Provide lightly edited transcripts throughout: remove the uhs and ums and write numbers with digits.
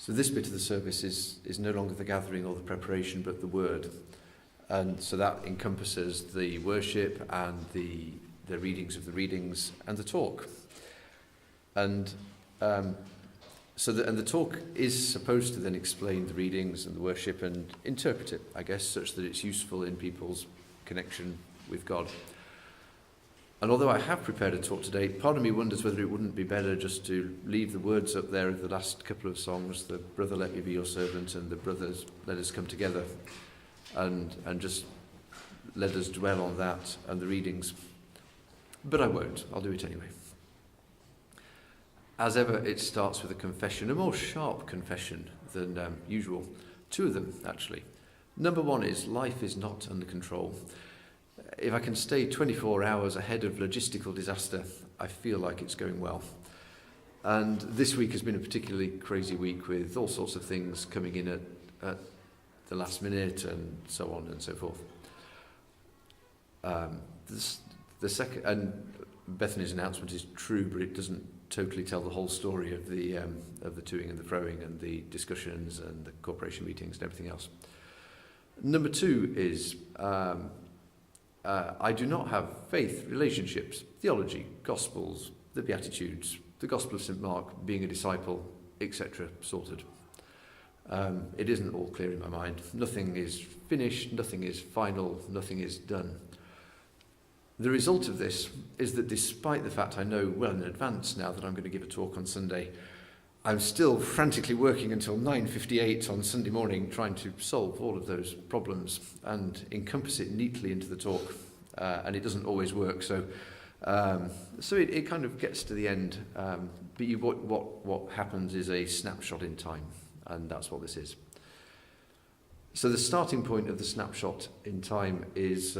So this bit of the service is no longer the gathering or the preparation, but the word. And so that encompasses the worship and the readings of the readings and the talk. And the talk is supposed to then explain the readings and the worship and interpret it, I guess, such that it's useful in people's connection with God. And although I have prepared a talk today, part of me wonders whether it wouldn't be better just to leave the words up there of the last couple of songs, the Brother Let Me Be Your Servant and the Brothers Let Us Come Together, and just let us dwell on that and the readings. But I won't. I'll do it anyway. As ever, it starts with a confession, a more sharp confession than usual. Two of them, actually. Number one is, life is not under control. If I can stay 24 hours ahead of logistical disaster, I feel like it's going well. And this week has been a particularly crazy week with all sorts of things coming in at the last minute and so on and so forth. The second, and Bethany's announcement is true, but it doesn't totally tell the whole story of the toing and the froing and the discussions and the corporation meetings and everything else. Number two is I do not have faith, relationships, theology, gospels, the Beatitudes, the Gospel of St. Mark, being a disciple, etc. sorted. It isn't all clear in my mind. Nothing is finished, nothing is final, nothing is done. The result of this is that despite the fact I know well in advance now that I'm going to give a talk on Sunday, I'm still frantically working until 9:58 on Sunday morning trying to solve all of those problems and encompass it neatly into the talk. And it doesn't always work, so it kind of gets to the end. But what happens is a snapshot in time, and that's what this is. So the starting point of the snapshot in time is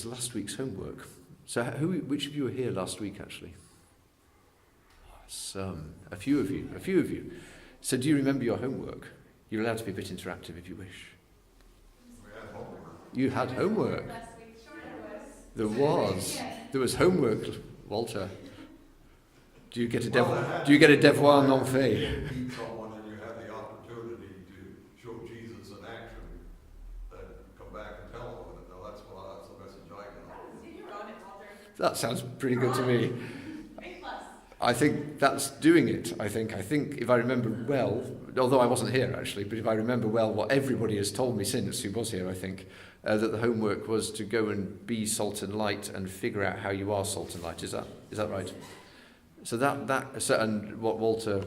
last week's homework. So which of you were here last week, actually? A few of you. So do you remember your homework? You're allowed to be a bit interactive if you wish. We had homework. You had homework. There was homework, Walter. Do you get a devoir non fait? Someone and you had the opportunity to show Jesus in action, then come back and tell them it. Now that's the message I got. That sounds pretty good to me. I think that's doing it. I think if I remember well, although I wasn't here actually, but if I remember well what everybody has told me since who was here, I think that the homework was to go and be salt and light and figure out how you are salt and light. Is that right? So and what Walter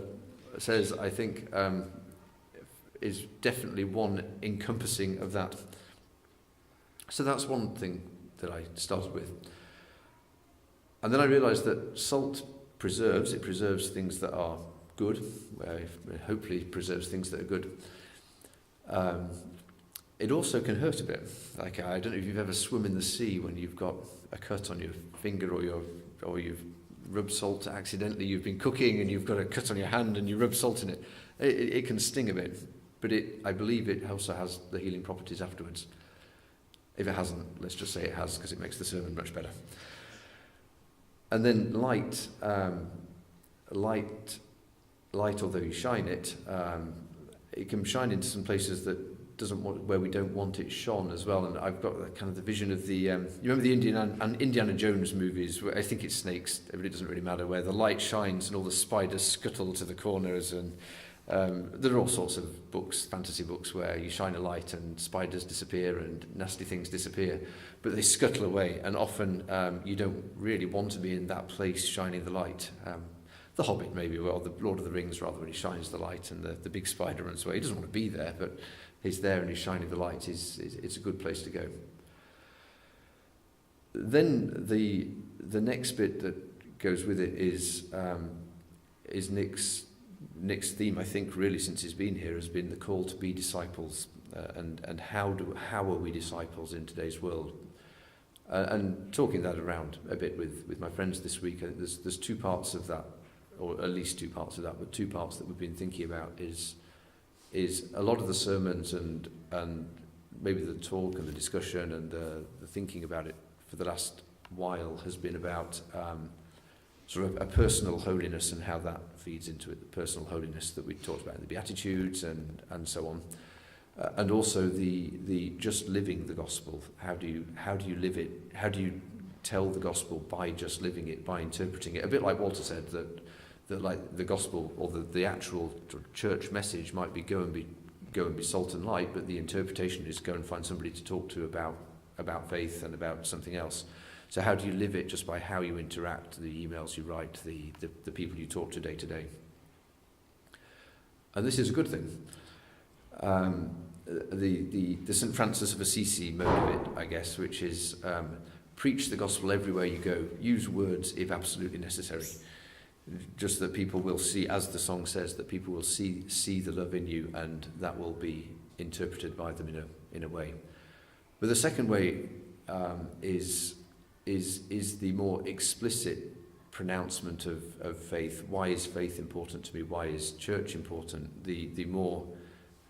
says, I think, is definitely one encompassing of that. So that's one thing that I started with. And then I realised that salt preserves things that are good, hopefully preserves things that are good. It also can hurt a bit. Like, I don't know if you've ever swum in the sea when you've got a cut on your finger or you've rubbed salt accidentally, you've been cooking and you've got a cut on your hand and you rub salt in it. It can sting a bit, but I believe it also has the healing properties afterwards. If it hasn't, let's just say it has, because it makes the sermon much better. And then light, although you shine it, it can shine into some places that where we don't want it shone as well. And I've got kind of the vision of the, you remember the Indiana Jones movies, where I think it's snakes, but it doesn't really matter, where the light shines and all the spiders scuttle to the corners. And there are all sorts of books, fantasy books, where you shine a light and spiders disappear and nasty things disappear, but they scuttle away. And often you don't really want to be in that place shining the light. The Hobbit maybe, or the Lord of the Rings rather, when he shines the light and the big spider runs away. He doesn't want to be there, but he's there and he's shining the light. It's a good place to go. Then the next bit that goes with it is Nick's theme, I think, really since he's been here, has been the call to be disciples, and how are we disciples in today's world? And talking that around a bit with my friends this week, there's two parts of that, or at least two parts of that, but two parts that we've been thinking about is a lot of the sermons and maybe the talk and the discussion and the thinking about it for the last while has been about sort of a personal holiness and how that feeds into it, the personal holiness that we talked about in the Beatitudes and so on. And also the just living the gospel. How do you live it? How do you tell the gospel by just living it, by interpreting it? A bit like Walter said, that like the gospel or the actual church message might be go and be salt and light, but the interpretation is go and find somebody to talk to about faith and about something else. So how do you live it? Just by how you interact, the emails you write, the people you talk to day. And this is a good thing. The St. Francis of Assisi mode of it, I guess, which is preach the gospel everywhere you go. Use words if absolutely necessary. Just that people will see, as the song says, that people will see the love in you, and that will be interpreted by them in a way. But the second way is the more explicit pronouncement of faith. Why is faith important to me? Why is church important? The more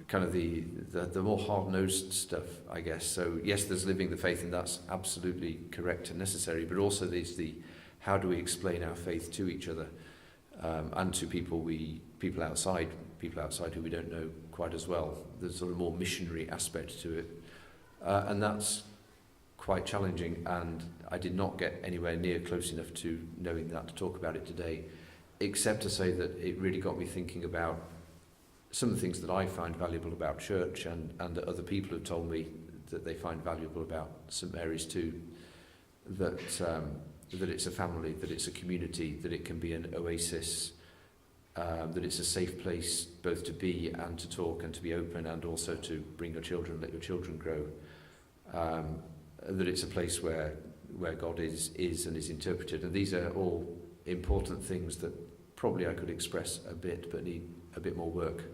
kind of the more hard-nosed stuff, I guess. So yes, there's living the faith, and that's absolutely correct and necessary, but also there's the how do we explain our faith to each other, and to people outside who we don't know quite as well. There's sort of more missionary aspect to it, and that's quite challenging, and I did not get anywhere near close enough to knowing that to talk about it today, except to say that it really got me thinking about some of the things that I find valuable about church, and that other people have told me that they find valuable about St Mary's too. That it's a family, that it's a community, that it can be an oasis, that it's a safe place both to be and to talk and to be open, and also to bring your children, let your children grow. That it's a place where God is and is interpreted. And these are all important things that probably I could express a bit, but need a bit more work.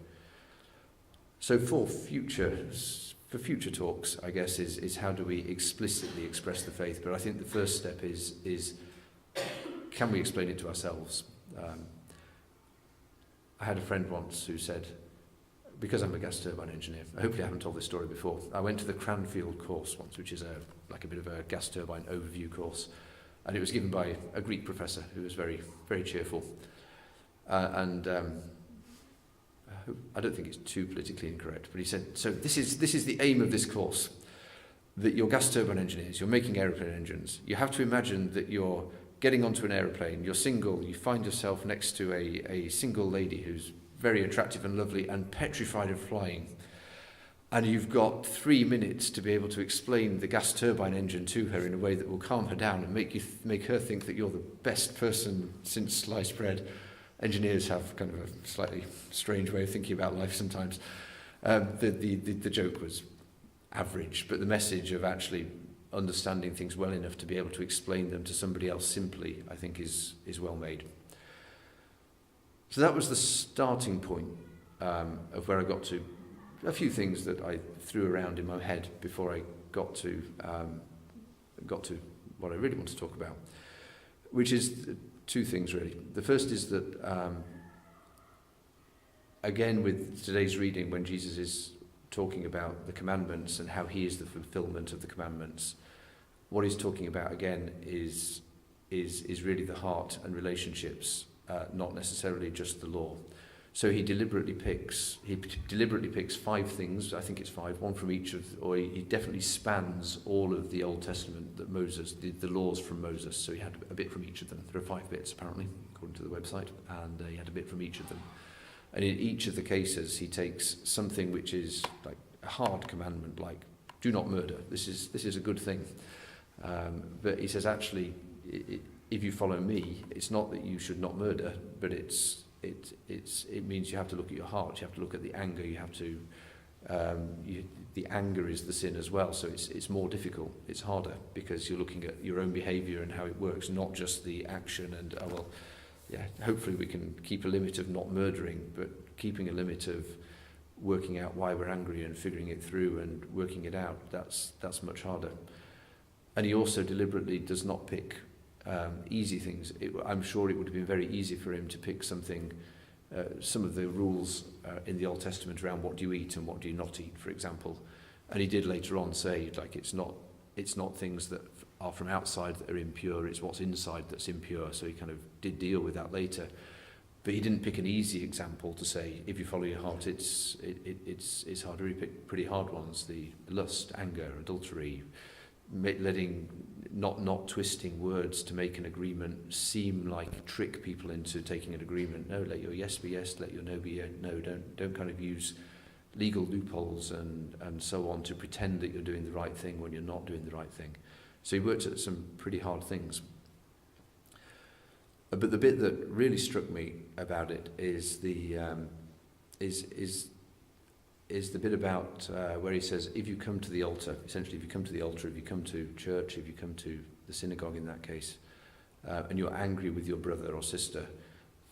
So for future talks, I guess, is how do we explicitly express the faith? But I think the first step is can we explain it to ourselves? I had a friend once who said, because I'm a gas turbine engineer, hopefully I haven't told this story before, I went to the Cranfield course once, which is like a bit of a gas turbine overview course, and it was given by a Greek professor who was very, very cheerful. I don't think it's too politically incorrect, but he said, so this is the aim of this course, that you're gas turbine engineers, you're making aeroplane engines. You have to imagine that you're getting onto an aeroplane, you're single, you find yourself next to a single lady who's very attractive and lovely and petrified of flying. And you've got 3 minutes to be able to explain the gas turbine engine to her in a way that will calm her down and make her think that you're the best person since sliced bread. Engineers have kind of a slightly strange way of thinking about life sometimes. The joke was average, but the message of actually understanding things well enough to be able to explain them to somebody else simply, I think, is well made. So that was the starting point of where I got to. A few things that I threw around in my head before I got to what I really want to talk about, which is two things really. The first is that, again, with today's reading, when Jesus is talking about the commandments and how he is the fulfillment of the commandments, what he's talking about again is really the heart and relationships, not necessarily just the law. So he deliberately picks 5 things. I think it's 5, one from each or he definitely spans all of the Old Testament that Moses, the laws from Moses. So he had a bit from each of them. There are 5 bits apparently, according to the website, and he had a bit from each of them. And in each of the cases, he takes something which is like a hard commandment, like do not murder. This is a good thing, but he says actually, if you follow me, it's not that you should not murder, but it means you have to look at your heart. You have to look at the anger. You have to the anger is the sin as well. So it's more difficult. It's harder because you're looking at your own behaviour and how it works, not just the action. And hopefully we can keep a limit of not murdering, but keeping a limit of working out why we're angry and figuring it through and working it out. That's much harder. And he also deliberately does not pick easy things. I'm sure it would have been very easy for him to pick something, some of the rules in the Old Testament around what do you eat and what do you not eat, for example. And he did later on say, like, it's not things that are from outside that are impure, it's what's inside that's impure. So he kind of did deal with that later. But he didn't pick an easy example to say, if you follow your heart, it's harder. He picked pretty hard ones, the lust, anger, adultery, not twisting words to make an agreement seem like trick people into taking an agreement. No, let your yes be yes, let your no be no. Don't kind of use legal loopholes and so on to pretend that you're doing the right thing when you're not doing the right thing. So he worked at some pretty hard things. But the bit that really struck me about it is the bit about where he says, if you come to the altar, essentially if you come to the altar, if you come to church, if you come to the synagogue in that case, and you're angry with your brother or sister,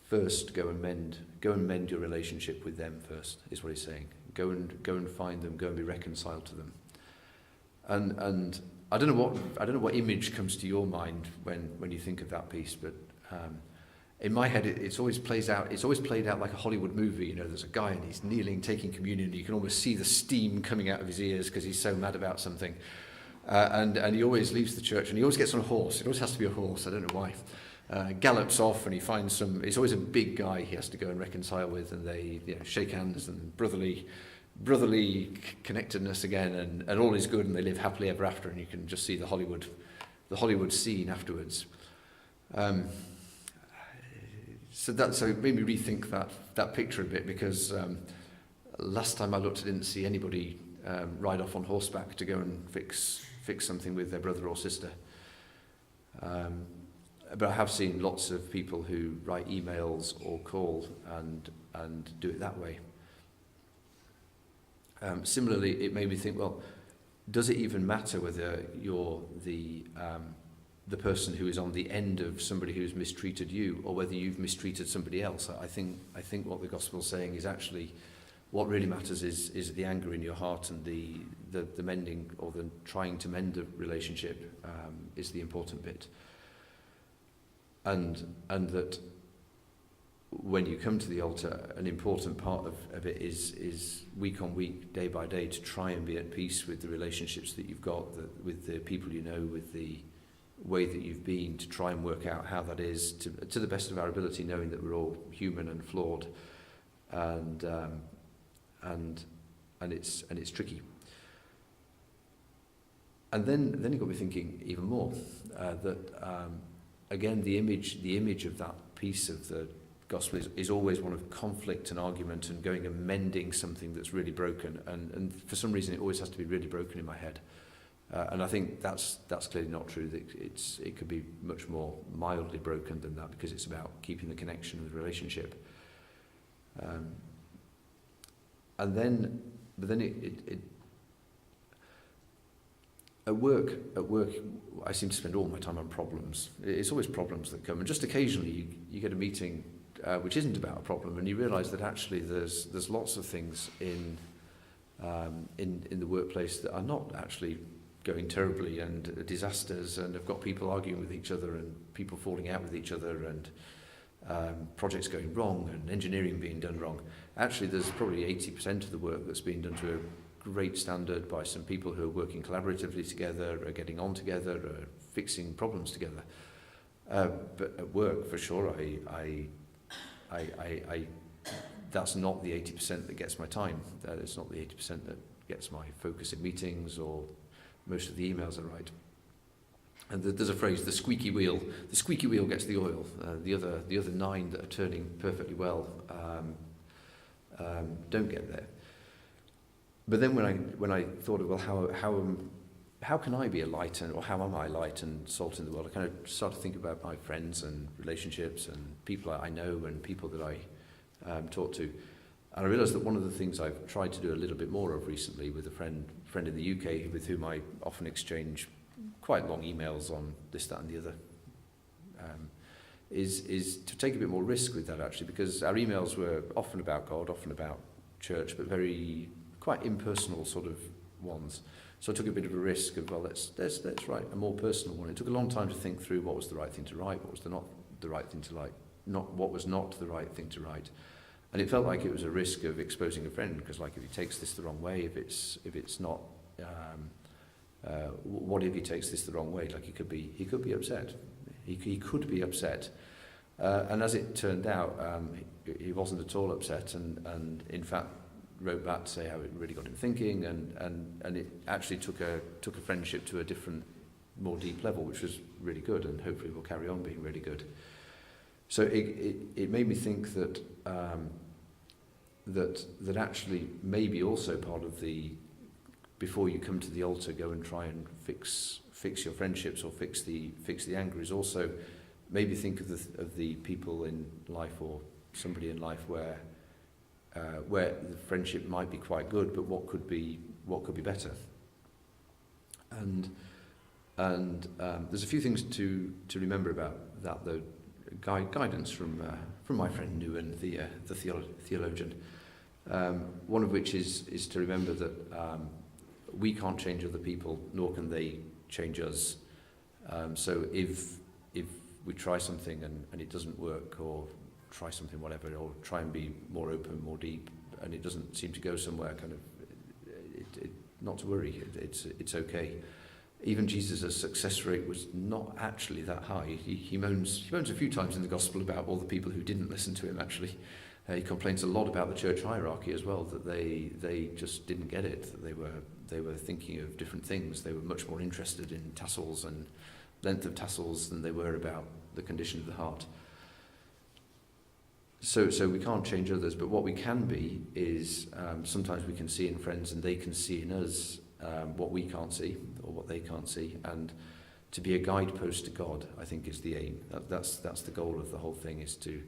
first go and mend your relationship with them first, is what he's saying. Go and find them, go and be reconciled to them. And I don't know what image comes to your mind when you think of that piece, but in my head, it's always played out like a Hollywood movie. You know, there's a guy and he's kneeling, taking communion. And you can almost see the steam coming out of his ears because he's so mad about something. And he always leaves the church and he always gets on a horse. It always has to be a horse. I don't know why. Gallops off and he finds it's always a big guy he has to go and reconcile with, and they shake hands and brotherly connectedness again, and all is good and they live happily ever after, and you can just see the Hollywood scene afterwards. So it made me rethink that picture a bit, because last time I looked I didn't see anybody ride off on horseback to go and fix something with their brother or sister. But I have seen lots of people who write emails or call and do it that way. Similarly, it made me think, well, does it even matter whether you're the person who is on the end of somebody who's mistreated you, or whether you've mistreated somebody else? I think what the gospel's saying is actually what really matters is the anger in your heart, and the mending, or the trying to mend the relationship is the important bit. And that when you come to the altar, an important part of it is week on week, day by day, to try and be at peace with the relationships that you've got, with the people you know, with the way that you've been, to try and work out how that is to the best of our ability, knowing that we're all human and flawed, and it's tricky. And then it got me thinking even more that again the image of that piece of the gospel is always one of conflict and argument and going and mending something that's really broken, and for some reason it always has to be really broken in my head. And I think that's clearly not true. That it could be much more mildly broken than that, because it's about keeping the connection of the relationship. But then it at work, I seem to spend all my time on problems. It's always problems that come, and just occasionally you get a meeting which isn't about a problem, and you realise that actually there's lots of things in the workplace that are not actually going terribly, and disasters, and have got people arguing with each other and people falling out with each other, and projects going wrong and engineering being done wrong. Actually, there's probably 80% of the work that's being done to a great standard by some people who are working collaboratively together, are getting on together, are fixing problems together. But at work, for sure, I that's not the 80% that gets my time. It's not the 80% that gets my focus in meetings or most of the emails I write. And there's a phrase: the squeaky wheel gets the oil. The other 9 that are turning perfectly well don't get there. But then when I thought of, well, how can I be a light, or how am I light and salt in the world? I kind of started to think about my friends and relationships and people I know and people that I talk to. And I realised that one of the things I've tried to do a little bit more of recently with a friend in the UK, with whom I often exchange quite long emails on this, that and the other, is to take a bit more risk with that, actually, because our emails were often about God, often about church, but quite impersonal sort of ones. So I took a bit of a risk of, well, let's write a more personal one. It took a long time to think through what was the right thing to write, what was not the right thing to write, what was not the right thing to write. And it felt like it was a risk of exposing a friend, because, like, if he takes this the wrong way, if it's not What if he takes this the wrong way? Like he could be upset. He could be upset. And as it turned out, he wasn't at all upset, and in fact wrote back to say how it really got him thinking, and it actually took a friendship to a different, more deep level, which was really good, and hopefully will carry on being really good. So it made me think that that actually maybe also part of the, before you come to the altar, go and try and fix your friendships or fix the anger, is also maybe think of the people in life or somebody in life where the friendship might be quite good, but what could be better. And there's a few things to remember about that, though. Guidance from my friend Nguyen, the theologian. One of which is to remember that we can't change other people, nor can they change us. So if we try something and it doesn't work, or try something whatever, or try and be more open, more deep, and it doesn't seem to go somewhere, kind of, not to worry. It's okay. Even Jesus' success rate was not actually that high. He moans a few times in the gospel about all the people who didn't listen to him, actually. He complains a lot about the church hierarchy as well, that they just didn't get it, that they were thinking of different things. They were much more interested in tassels and length of tassels than they were about the condition of the heart. So we can't change others, but what we can be is sometimes we can see in friends and they can see in us what we can't see or what they can't see, and to be a guidepost to God, I think, is the aim. That's the goal of the whole thing, is to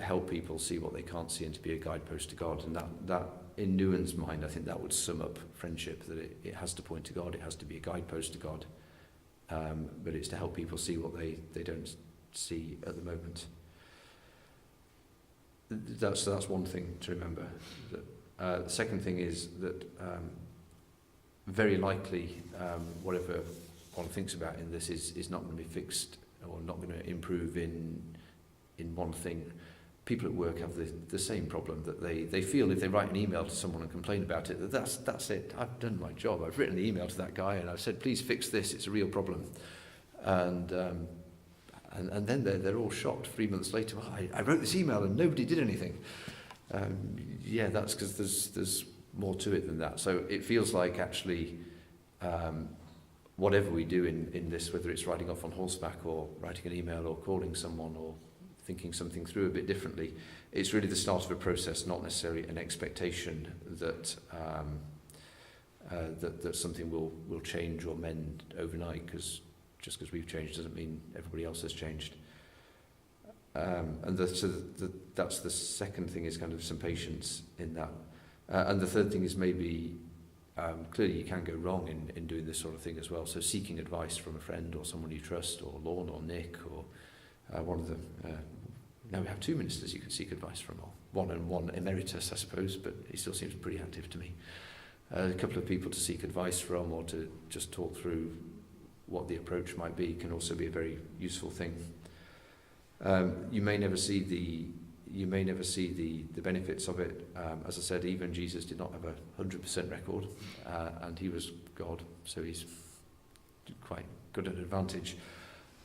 help people see what they can't see and to be a guidepost to God. And that in Nguyen's mind, I think that would sum up friendship, that it has to point to God, it has to be a guidepost to God, but it's to help people see what they don't see at the moment. That's one thing to remember. The second thing is that very likely whatever one thinks about in this is not going to be fixed or not going to improve in one thing. People at work have the same problem, that they feel if they write an email to someone and complain about it, that's it. I've done my job. I've written an email to that guy and I've said, please fix this. It's a real problem. And then they're all shocked 3 months later. Well, I wrote this email and nobody did anything. Yeah, that's because there's more to it than that. So it feels like actually whatever we do in this, whether it's riding off on horseback or writing an email or calling someone or thinking something through a bit differently, it's really the start of a process, not necessarily an expectation that that something will change or mend overnight, because just because we've changed doesn't mean everybody else has changed. And that's the second thing, is kind of some patience in that. And the third thing is maybe clearly you can go wrong in doing this sort of thing as well. So seeking advice from a friend or someone you trust, or Lorne or Nick, or one of the now we have two ministers you can seek advice from, or one emeritus, I suppose, but he still seems pretty active to me. A couple of people to seek advice from, or to just talk through what the approach might be, can also be a very useful thing. You may never see the benefits of it. As I said, even Jesus did not have a 100% record, and he was God, so he's quite good at advantage.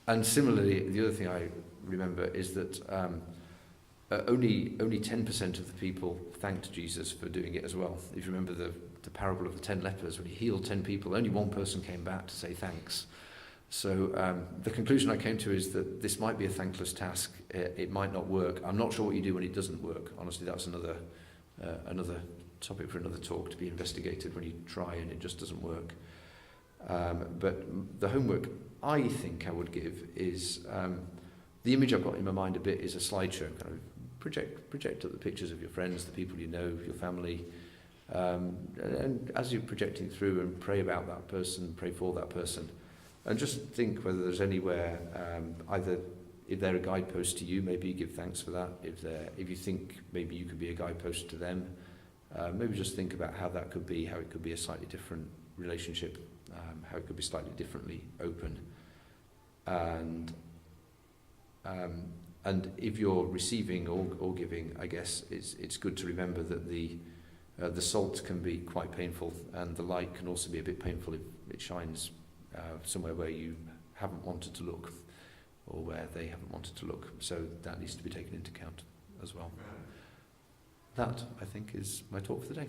And similarly, the other thing I remember is that only 10% of the people thanked Jesus for doing it as well. If you remember the parable of the 10 lepers, when he healed 10 people, only one person came back to say thanks. So the conclusion I came to is that this might be a thankless task. It might not work. I'm not sure what you do when it doesn't work. Honestly, that's another topic for another talk, to be investigated when you try and it just doesn't work. But the homework I think I would give is, the image I've got in my mind a bit is a slideshow. Kind of project up the pictures of your friends, the people you know, your family, and as you're projecting through, and pray about that person, pray for that person. And just think whether there's anywhere, either if they're a guidepost to you, maybe you give thanks for that. If you think maybe you could be a guidepost to them, maybe just think about how that could be, how it could be a slightly different relationship, how it could be slightly differently open. And if you're receiving or giving, I guess it's good to remember that the The salt can be quite painful, and the light can also be a bit painful if it shines somewhere where you haven't wanted to look, or where they haven't wanted to look. So that needs to be taken into account as well. That, I think, is my talk for the day.